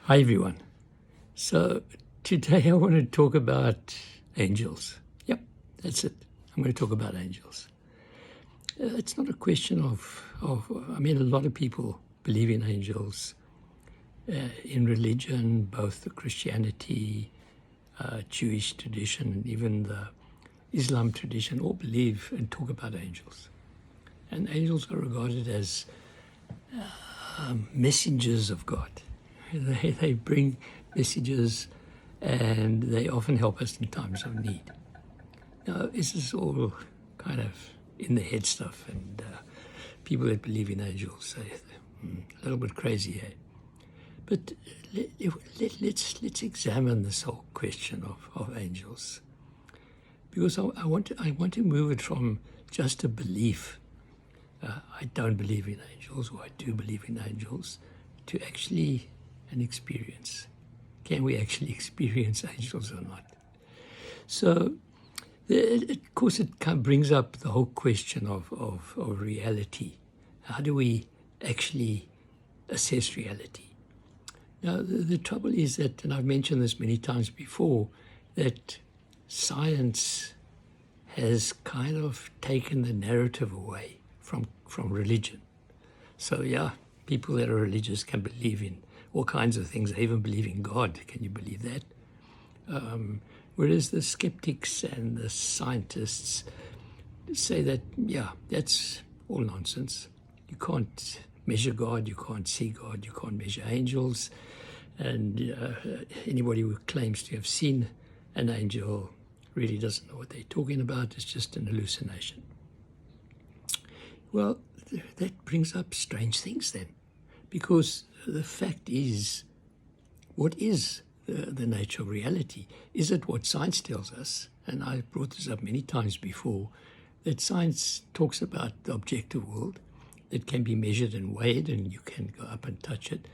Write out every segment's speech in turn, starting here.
Hi everyone. So today I want to talk about angels. Yep, that's it. I'm going to talk about angels. It's not a question I mean, a lot of people believe in angels in religion, both the Christianity, Jewish tradition, and even the Islam tradition, all believe and talk about angels. And angels are regarded as messengers of God. They bring messages and they often help us in times of need. Now, this is all kind of in the head stuff, and people that believe in angels say a little bit crazy, eh? But let's examine this whole question of angels, because I want to move it from just a belief. I don't believe in angels, or I do believe in angels, to actually an experience. Can we actually experience angels or not? So, of course, it kind of brings up the whole question of reality. How do we actually assess reality? Now, the trouble is that, and I've mentioned this many times before, that science has kind of taken the narrative away from religion. So, yeah, people that are religious can believe in all kinds of things. They even believe in God. Can you believe that? Whereas the skeptics and the scientists say that, yeah, that's all nonsense. You can't measure God, you can't see God, you can't measure angels. And anybody who claims to have seen an angel really doesn't know what they're talking about. It's just an hallucination. Well, that brings up strange things then, because the fact is, what is the nature of reality? Is it what science tells us? And I've brought this up many times before, that science talks about the objective world that can be measured and weighed, and you can go up and touch it.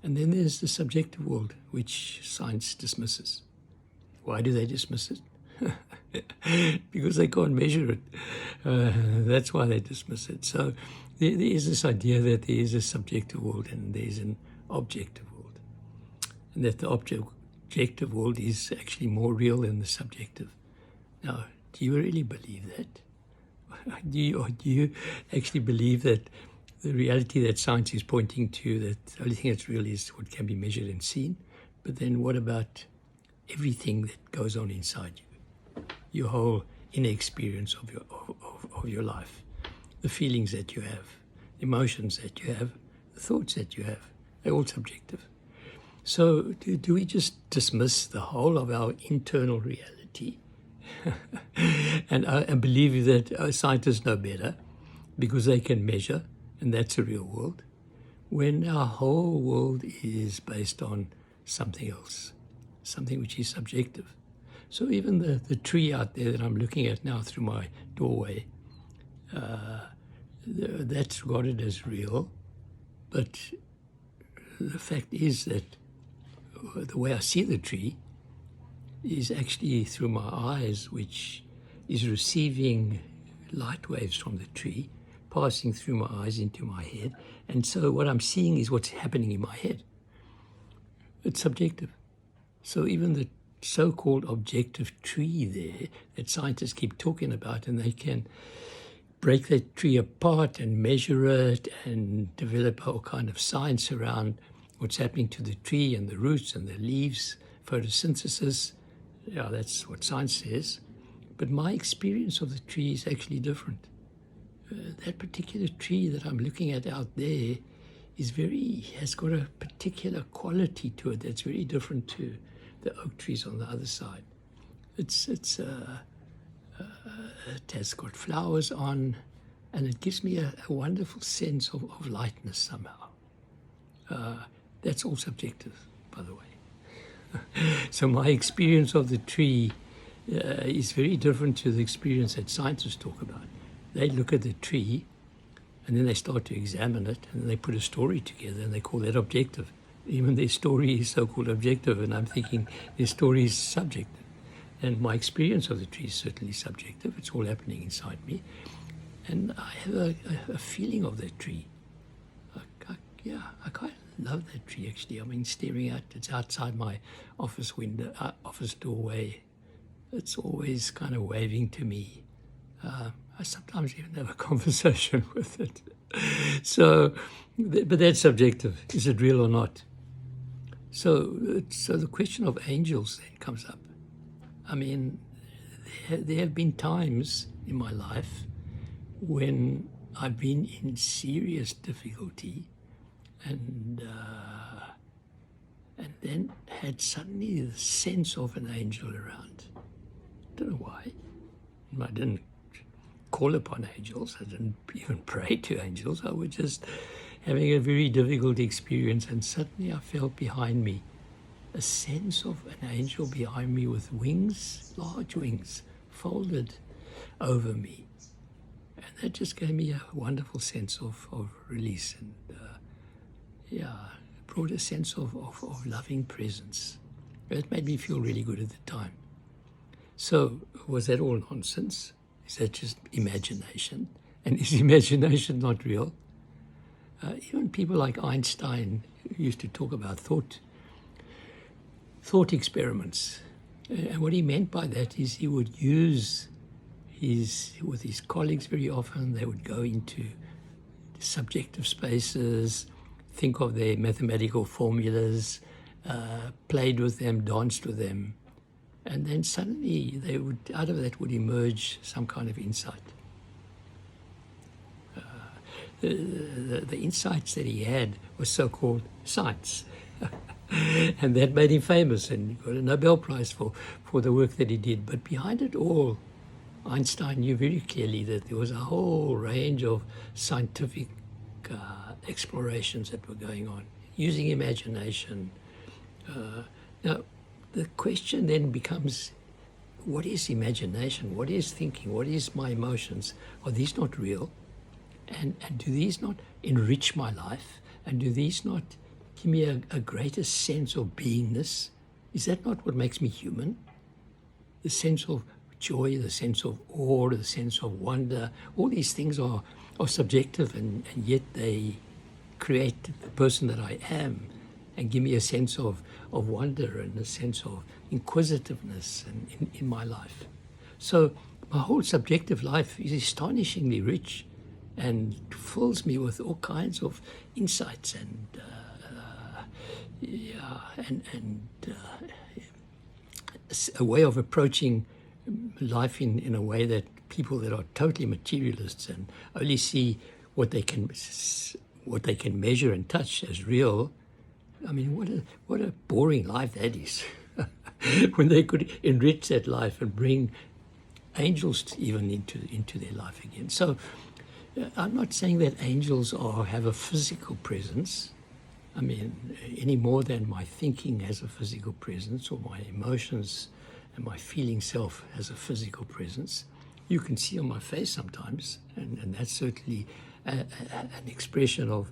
And then there's the subjective world, which science dismisses. Why do they dismiss it? Because they can't measure it. That's why they dismiss it. So there is this idea that there is a subjective world and there is an objective world, and that the objective world is actually more real than the subjective. Now, do you really believe that? Do you actually believe that the reality that science is pointing to, that the only thing that's real is what can be measured and seen? But then what about everything that goes on inside you? Your whole inner experience of your life, the feelings that you have, emotions that you have, the thoughts that you have, they're all subjective. So do we just dismiss the whole of our internal reality and believe that scientists know better because they can measure, and that's a real world, when our whole world is based on something else, something which is subjective? So even the tree out there that I'm looking at now through my doorway, that's regarded as real. But the fact is that the way I see the tree is actually through my eyes, which is receiving light waves from the tree, passing through my eyes into my head. And so what I'm seeing is what's happening in my head. It's subjective. So even the so-called objective tree there that scientists keep talking about, and they can break that tree apart and measure it and develop all kind of science around what's happening to the tree and the roots and the leaves, photosynthesis. Yeah, that's what science says. But my experience of the tree is actually different. That particular tree that I'm looking at out there has got a particular quality to it that's very different to the oak trees on the other side. It has got flowers on, and it gives me a wonderful sense of lightness somehow. That's all subjective, by the way. So my experience of the tree is very different to the experience that scientists talk about. They look at the tree, and then they start to examine it, and then they put a story together, and they call that objective. Even their story is so-called objective, and I'm thinking their story is subjective. And my experience of the tree is certainly subjective. It's all happening inside me. And I have a feeling of that tree. I kind of love that tree actually. I mean, staring at it's outside my office window, office doorway. It's always kind of waving to me. I sometimes even have a conversation with it. So, but that's subjective. Is it real or not? So the question of angels then comes up. I mean, there have been times in my life when I've been in serious difficulty and then had suddenly the sense of an angel around. Don't know why. I didn't call upon angels. I didn't even pray to angels. I was just having a very difficult experience, and suddenly I felt behind me a sense of an angel behind me with wings, large wings, folded over me. And that just gave me a wonderful sense of release, and it brought a sense of loving presence. It made me feel really good at the time. So was that all nonsense? Is that just imagination? And is imagination not real? Even people like Einstein used to talk about thought experiments. And what he meant by that is he would use with his colleagues very often, they would go into subjective spaces, think of their mathematical formulas, played with them, danced with them, and then suddenly out of that would emerge some kind of insight. The insights that he had were so-called science. And that made him famous, and he got a Nobel Prize for the work that he did. But behind it all, Einstein knew very clearly that there was a whole range of scientific explorations that were going on, using imagination. Now, the question then becomes, what is imagination? What is thinking? What is my emotions? Are these not real? And do these not enrich my life? And do these not give me a greater sense of beingness? Is that not what makes me human? The sense of joy, the sense of awe, the sense of wonder, all these things are subjective, and yet they create the person that I am and give me a sense of wonder and a sense of inquisitiveness in my life. So my whole subjective life is astonishingly rich and fills me with all kinds of insights and a way of approaching life in a way that people that are totally materialists and only see what they can measure and touch as real. I mean, what a boring life that is. When they could enrich that life and bring angels even into their life again. So I'm not saying that angels have a physical presence. I mean, any more than my thinking has a physical presence, or my emotions and my feeling self has a physical presence. You can see on my face sometimes, and that's certainly an expression of.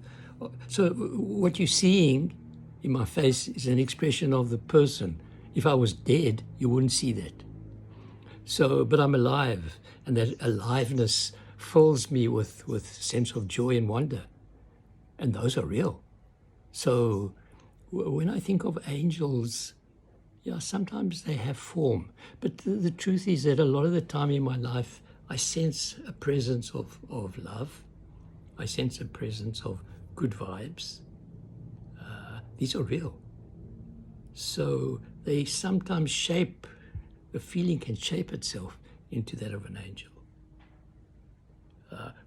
So what you're seeing in my face is an expression of the person. If I was dead, you wouldn't see that. So, but I'm alive, and that aliveness fills me with a sense of joy and wonder, and those are real. So when I think of angels, sometimes they have form. But the truth is that a lot of the time in my life, I sense a presence of love. I sense a presence of good vibes. These are real. So they sometimes the feeling can shape itself into that of an angel.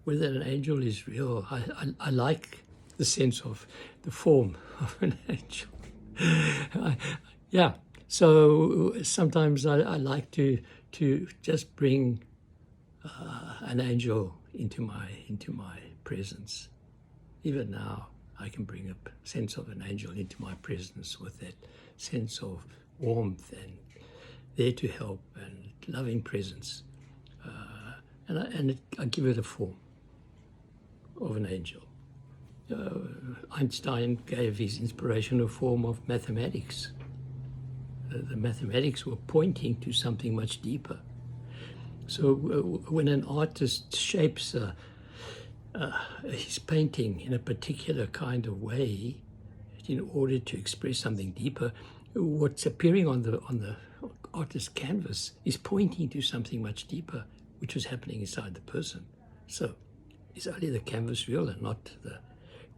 Whether an angel is real, I like the sense of the form of an angel. So sometimes I like to just bring an angel into my presence. Even now, I can bring a sense of an angel into my presence with that sense of warmth and there to help and loving presence. And I give it a form of an angel. Einstein gave his inspiration a form of mathematics. The mathematics were pointing to something much deeper. So when an artist shapes his painting in a particular kind of way, But in order to express something deeper, what's appearing on the artist's canvas is pointing to something much deeper, which was happening inside the person. So, is only the canvas real and not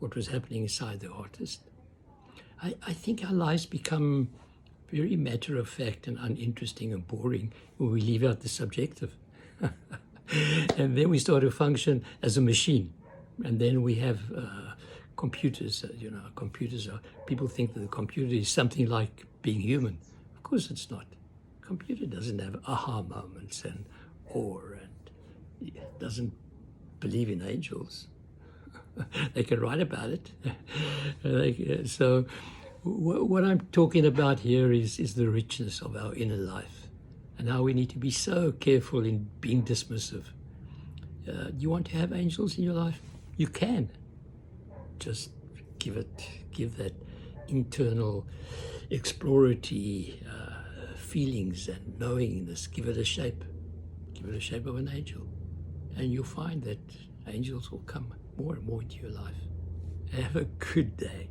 what was happening inside the artist? I think our lives become very matter of fact and uninteresting and boring when we leave out the subjective. And then we start to function as a machine. And then we have computers, computers are, people think that the computer is something like being human. Of course it's not. Computer doesn't have aha moments and awe and doesn't believe in angels. They can write about it. So what I'm talking about here is the richness of our inner life and how we need to be so careful in being dismissive. You want to have angels in your life? You can. Just give that internal exploratory feelings and knowingness, give it a shape. Give it a shape of an angel. And you'll find that angels will come more and more into your life. Have a good day.